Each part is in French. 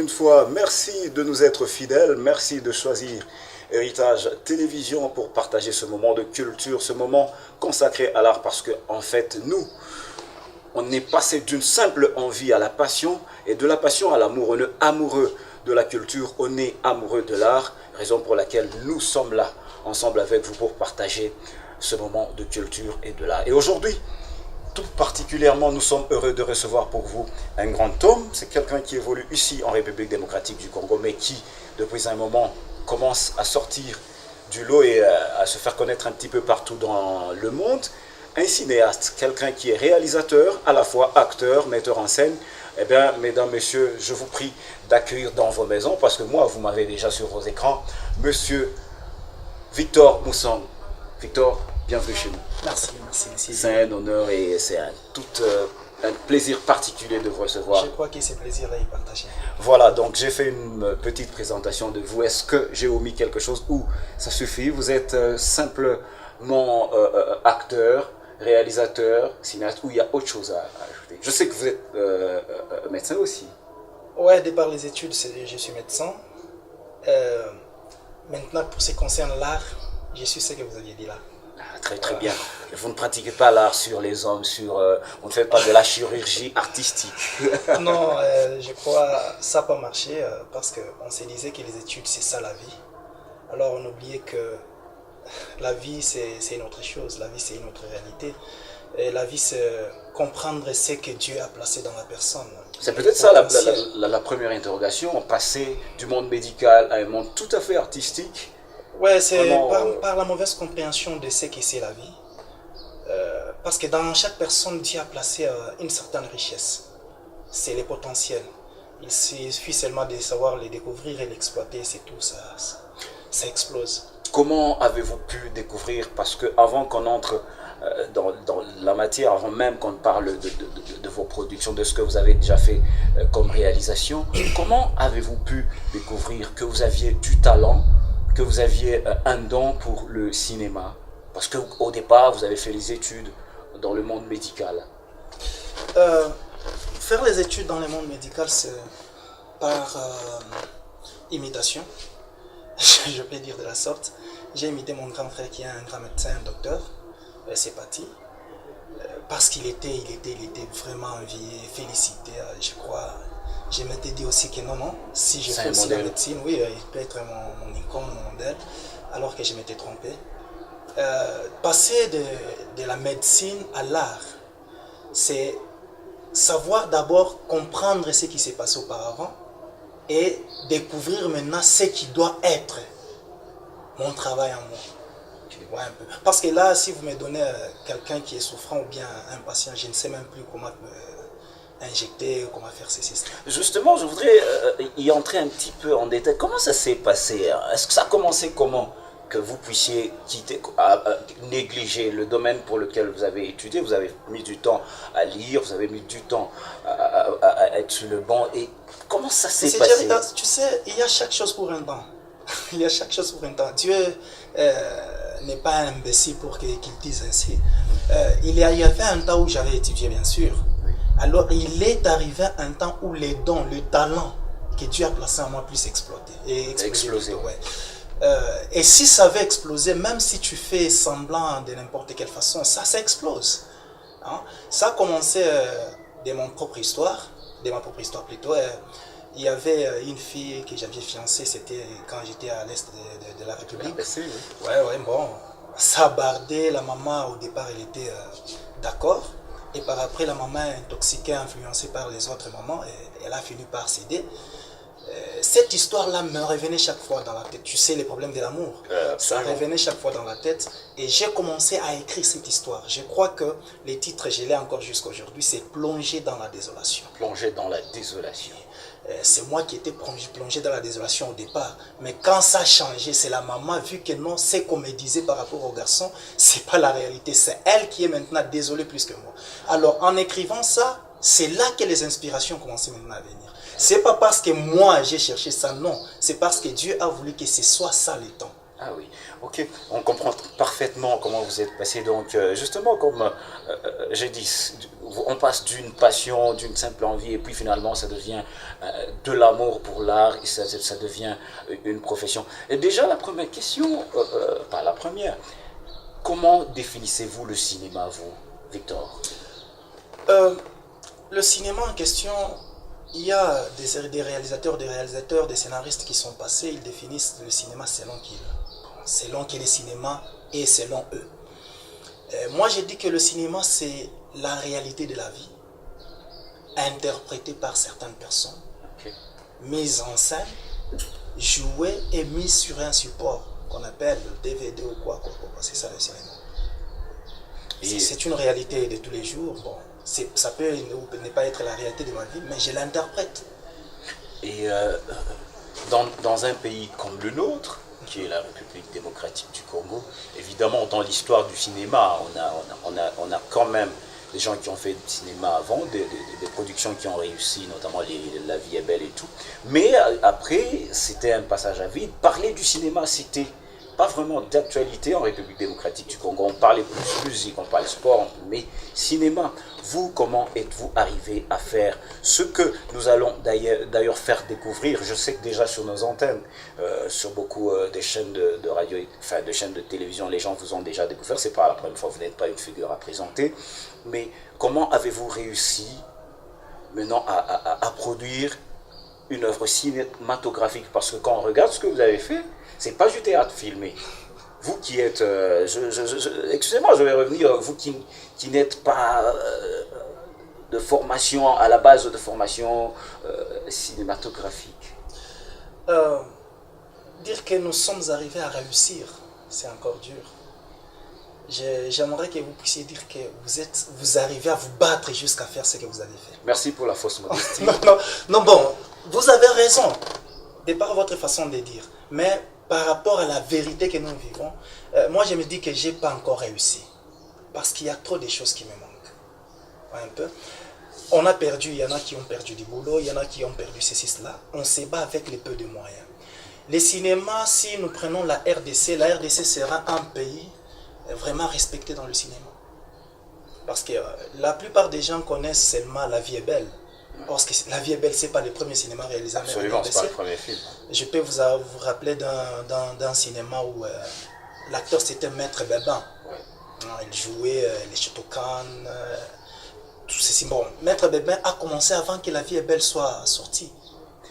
une fois, merci de nous être fidèles, merci de choisir Héritage Télévision pour partager ce moment de culture, ce moment consacré à l'art parce que en fait nous, on est passé d'une simple envie à la passion et de la passion à l'amour. On est amoureux de la culture, on est amoureux de l'art, raison pour laquelle nous sommes là ensemble avec vous pour partager ce moment de culture et de l'art. Et aujourd'hui, tout particulièrement, nous sommes heureux de recevoir pour vous un grand homme. C'est quelqu'un qui évolue ici en République démocratique du Congo, mais qui, depuis un moment, commence à sortir du lot et à se faire connaître un petit peu partout dans le monde. Un cinéaste, quelqu'un qui est réalisateur, à la fois acteur, metteur en scène. Eh bien, mesdames, messieurs, je vous prie d'accueillir dans vos maisons, parce que moi, vous m'avez déjà sur vos écrans, monsieur Victor Moussong. Victor, bienvenue chez nous. Merci, merci. C'est un honneur et c'est un plaisir particulier de vous recevoir. Je crois que ce plaisir-là est partagé. Voilà, donc j'ai fait une petite présentation de vous. Est-ce que j'ai omis quelque chose ou ça suffit? Vous êtes simplement acteur, réalisateur, cinéaste, ou il y a autre chose à ajouter? Je sais que vous êtes médecin aussi. Ouais, de par les études, je suis médecin. Maintenant, pour ce qui concerne l'art, je suis ce que vous aviez dit là. Ah, très très bien. Vous ne pratiquez pas l'art sur les hommes, vous ne faites pas de la chirurgie artistique. Non, je crois que ça n'a pas marché parce qu'on se disait que les études, c'est ça la vie. Alors on oubliait que la vie, c'est une autre chose. La vie, c'est une autre réalité. Et la vie, c'est comprendre ce que Dieu a placé dans la personne. C'est peut-être ça la première interrogation, passer du monde médical à un monde tout à fait artistique. Ouais, c'est par la mauvaise compréhension de ce que c'est la vie. Parce que dans chaque personne, Dieu a placé une certaine richesse. C'est les potentiels. Il suffit seulement de savoir les découvrir et l'exploiter, c'est tout, ça explose. Comment avez-vous pu découvrir, parce qu'avant qu'on entre dans la matière, avant même qu'on parle de vos productions, de ce que vous avez déjà fait comme réalisation, comment avez-vous pu découvrir que vous aviez du talent, que vous aviez un don pour le cinéma? Parce qu'au départ, vous avez fait les études dans le monde médical. Faire les études dans le monde médical, c'est par imitation, je peux dire de la sorte. J'ai imité mon grand frère qui est un grand médecin, un docteur, c'est parti. Parce qu'il était vraiment envié, félicité, je crois. Je m'étais dit aussi que non, si je fais aussi la médecine, oui, il peut être mon icône, mon modèle, alors que je m'étais trompé. Passer de la médecine à l'art, c'est savoir d'abord comprendre ce qui s'est passé auparavant et découvrir maintenant ce qui doit être mon travail en moi. Ouais, un peu. Parce que là, si vous me donnez quelqu'un qui est souffrant ou bien un patient, je ne sais même plus comment injecter, comment faire ces systèmes. Justement, je voudrais y entrer un petit peu en détail. Comment ça s'est passé? Est-ce que ça a commencé comment que vous puissiez négliger le domaine pour lequel vous avez étudié? Vous avez mis du temps à lire, vous avez mis du temps à être sur le banc. Et comment ça s'est passé? Tu sais, il y a chaque chose pour un temps. Il y a chaque chose pour un temps. Dieu n'est pas un imbécile pour qu'il dise ainsi. Il y avait un temps où j'avais étudié, bien sûr. Alors, il est arrivé un temps où les dons, le talent que Dieu a placé en moi puissent exploser. Et exploser. Ouais. Et si ça avait explosé, même si tu fais semblant de n'importe quelle façon, ça explose. Hein? Ça a commencé de ma propre histoire plutôt. Il y avait une fille que j'avais fiancée, c'était quand j'étais à l'est de la République. Ouais, bon, ça a bardé, la maman au départ elle était d'accord. Et par après, la maman intoxiquée, influencée par les autres mamans, elle a fini par céder. Cette histoire-là me revenait chaque fois dans la tête. Tu sais, les problèmes de l'amour. Ça revenait chaque fois dans la tête. Et j'ai commencé à écrire cette histoire. Je crois que les titres, je l'ai encore jusqu'à aujourd'hui, c'est Plonger dans la désolation. Plonger dans la désolation. C'est moi qui étais plongé dans la désolation au départ. Mais quand ça a changé, c'est la maman, vu que non, c'est qu'on me disait par rapport au garçon, c'est pas la réalité. C'est elle qui est maintenant désolée plus que moi. Alors, en écrivant ça, c'est là que les inspirations commençaient maintenant à venir. C'est pas parce que moi j'ai cherché ça, non. C'est parce que Dieu a voulu que ce soit ça le temps. Ah oui, ok. On comprend parfaitement comment vous êtes passé. Donc, justement, comme j'ai dit, on passe d'une passion, d'une simple envie, et puis finalement, ça devient de l'amour pour l'art, et ça devient une profession. Et déjà, la première question, pas la première, comment définissez-vous le cinéma, vous, Victor? Euh, le cinéma en question, il y a des réalisateurs, des scénaristes qui sont passés, ils définissent le cinéma selon qu'il est cinéma et selon eux. Moi, je dis que le cinéma, c'est la réalité de la vie, interprétée par certaines personnes, Ok. mise en scène, jouée et mise sur un support qu'on appelle le DVD ou quoi. C'est ça le cinéma. Et C'est une réalité de tous les jours. Bon, ça peut ne pas être la réalité de ma vie, mais je l'interprète. Et dans un pays comme le nôtre, qui est la République démocratique du Congo, évidemment, dans l'histoire du cinéma, on a quand même des gens qui ont fait du cinéma avant, des productions qui ont réussi, notamment La vie est belle et tout. Mais après, c'était un passage à vide. Parler du cinéma, c'était pas vraiment d'actualité en République démocratique du Congo. On parlait plus musique, on parlait sport, mais cinéma. Vous, comment êtes-vous arrivé à faire ce que nous allons d'ailleurs faire découvrir? Je sais que déjà sur nos antennes, sur beaucoup des chaînes de radio, enfin de chaînes de télévision, les gens vous ont déjà découvert. C'est pas la première fois, vous n'êtes pas une figure à présenter. Mais comment avez-vous réussi maintenant à produire une œuvre cinématographique? Parce que quand on regarde ce que vous avez fait, c'est pas du théâtre filmé. Vous qui êtes, excusez-moi, je vais revenir, vous qui n'êtes pas de formation, à la base de formation cinématographique. Dire que nous sommes arrivés à réussir, c'est encore dur. J'aimerais que vous puissiez dire que vous arrivez à vous battre jusqu'à faire ce que vous avez fait. Merci pour la fausse modestie. Non, bon, vous avez raison, de par votre façon de dire. Mais par rapport à la vérité que nous vivons, moi je me dis que je n'ai pas encore réussi. Parce qu'il y a trop de choses qui me manquent. Un peu. On a perdu, il y en a qui ont perdu du boulot, il y en a qui ont perdu ceci, cela. On se bat avec les peu de moyens. Les cinémas, si nous prenons la RDC sera un pays vraiment respecté dans le cinéma. Parce que la plupart des gens connaissent seulement La vie est belle. Parce que La vie est belle, ce n'est pas le premier cinéma réalisé en RDC. Absolument, ce n'est pas le premier film. Je peux vous rappeler d'un cinéma où l'acteur c'était Maître Bébin. Ouais. Il jouait les Shotokan, tout ceci. Bon, Maître Bébin a commencé avant que La vie est belle soit sortie.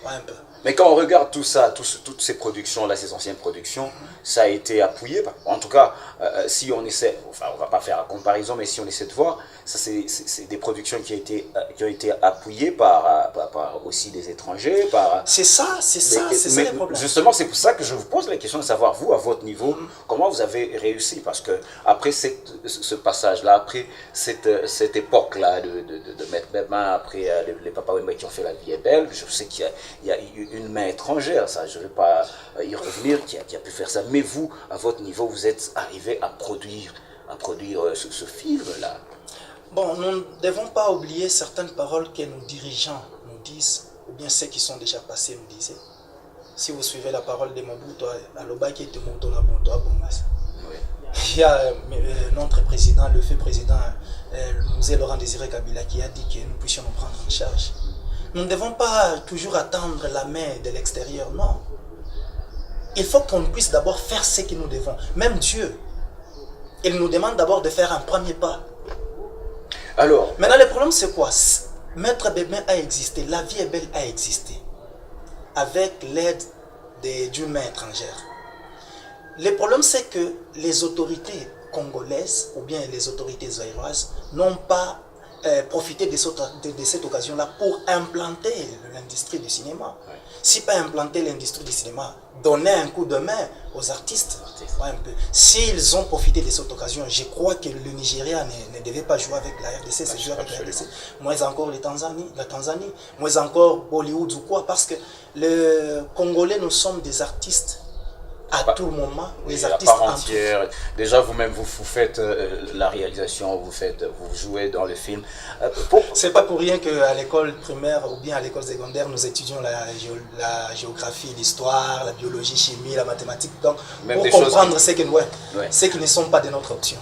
Ouais, un peu. Mais quand on regarde tout ça, toutes ces productions-là, ces anciennes productions, ça a été appuyé. En tout cas, si on essaie, enfin on ne va pas faire la comparaison, mais si on essaie de voir, ça c'est des productions qui ont été appuyées par aussi des étrangers. C'est ça le problème. Justement, c'est pour ça que je vous pose la question de savoir, vous, à votre niveau, comment vous avez réussi. Parce que après ce passage-là, après cette époque-là de Maître Bébin, après les Papa Wemba qui ont fait La vie est belle, je sais qu'il y a une main étrangère, ça, je ne vais pas y revenir, qui a pu faire ça. Mais vous, à votre niveau, vous êtes arrivé à produire ce film-là. Bon, nous ne devons pas oublier certaines paroles que nos dirigeants nous disent, ou bien ceux qui sont déjà passés nous disaient. Si vous suivez la parole de Mobutu, il y a notre président, le fait président, Mzee Laurent Désiré Kabila, qui a dit que nous puissions nous prendre en charge. Nous ne devons pas toujours attendre la main de l'extérieur, non. Il faut qu'on puisse d'abord faire ce que nous devons. Même Dieu, il nous demande d'abord de faire un premier pas. Alors, maintenant, le problème, c'est quoi? Maître Bébin a existé, La vie est belle a existé, avec l'aide d'une main étrangère. Le problème, c'est que les autorités congolaises, ou bien les autorités zaïroises, n'ont pas profité de cette occasion-là pour implanter l'industrie du cinéma. Ouais. Si pas implanter l'industrie du cinéma, donner un coup de main aux artistes. Ouais, s'ils ont profité de cette occasion, je crois que le Nigeria ne devait pas jouer avec la RDC, c'est jouer avec la RDC. Moins encore la Tanzanie, moins encore Bollywood ou quoi, parce que les Congolais, nous sommes des artistes à tout moment, les à artistes part en tout. entière. Déjà, vous-même, vous faites la réalisation, vous jouez dans le film. C'est pas pour rien qu'à l'école primaire ou bien à l'école secondaire, nous étudions la géographie, l'histoire, la biologie, chimie, la mathématique. Donc, Même pour des choses comprendre ce qui ne sont pas de notre option.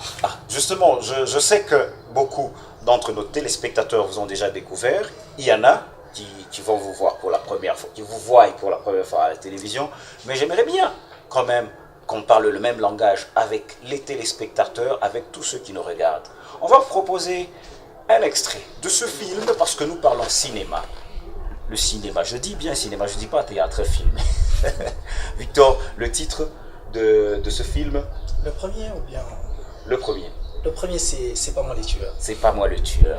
Justement, je sais que beaucoup d'entre nos téléspectateurs vous ont déjà découvert. Il y en a qui vont vous voir pour la première fois, qui vous voient pour la première fois à la télévision. Mais j'aimerais bien quand même qu'on parle le même langage avec les téléspectateurs, avec tous ceux qui nous regardent. On va vous proposer un extrait de ce film parce que nous parlons cinéma. Le cinéma, je dis bien cinéma, je ne dis pas théâtre, film. Victor, le titre de ce film? Le premier ou bien... Le premier. Le premier, c'est pas moi les tueurs. C'est pas moi le tueur.